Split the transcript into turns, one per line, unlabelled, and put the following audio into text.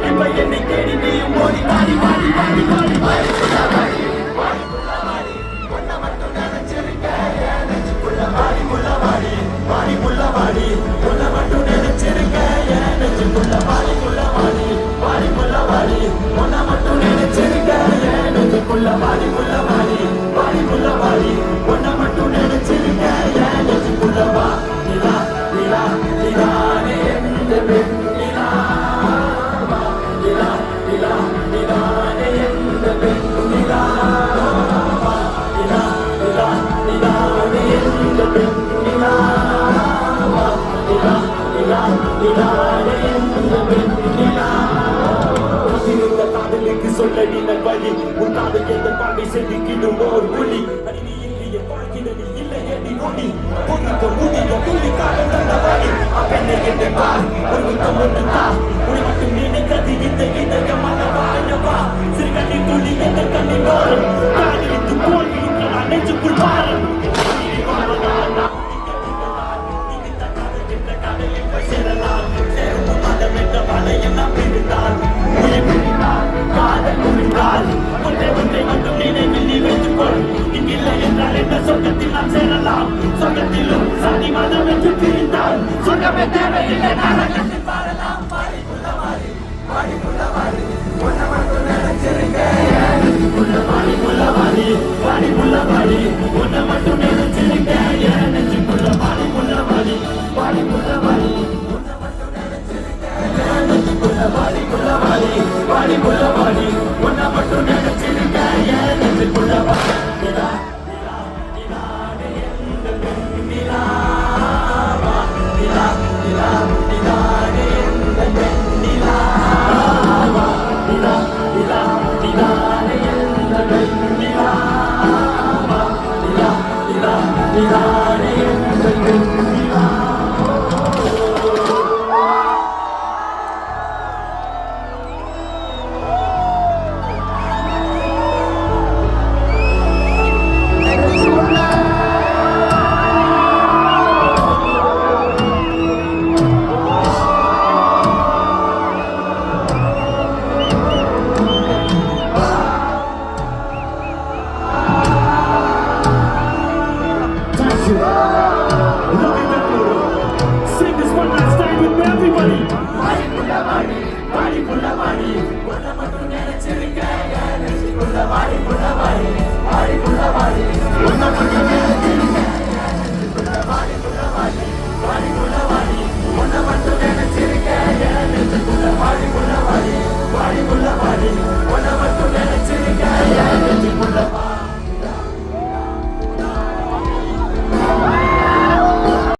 இப்ப என்னை தேடி நீயும் ஓடி வாடி வாடி வாடி வாடி வாடி சொல்லடி நல்வழி உன்னாத எந்த பாம்பை செதுக்கிடும் ஓர் ஒளி அடி இல்லையே வாழ்கிறது இல்லை எடி ஒளி பொறுக்க முடிய துள்ளி காலம் தந்த வழி அப்பெண்ணை என்னை பார் ஒரு முத்தம் ஒன்று தான் உன்னை மட்டும் நினைக்கிறது இந்த இதயமான வாழவா சிறுகண்ணி துள்ளி எந்த கண்ணின் ஓரம் காதலித்து போல் இருக்கிறான் நெஞ்சுக்குள் வாரம் சொர்க்கத்தில் நாம் சேரலாம் சொர்க்கத்திலும் சாதி மதம் என்று பிரிந்தால் சொர்க்கமே தேவையில்லை நரகத்தில் வாழலாம் வாடி முள்ளவாடி வாடி முள்ளவாடி உன்னை மட்டும் நினைச்சிருக்க முள்ளவாடி முள்ளவாடி வாடி முள்ளவாடி உன்னை மட்டும் நினைச்சிருக்க நெஞ்சுக்குள்ள வாடி முள்ளவாடி வாடி முள்ளவாடி உன்னை மட்டும் நினைச்சிருக்க நெஞ்சுக்குள்ள வாடி முள்ளவாடி வாடி முள்ளவாடி உன்னை மட்டும் நினைச்சிருக்க நெஞ்சுக்குள்ள வாடி Sing this one last time with me, everybody. Body pulla body, body pulla body. Wanna mattu nenichirukka, nenichikulla body pulla body, body pulla body. Wanna mattu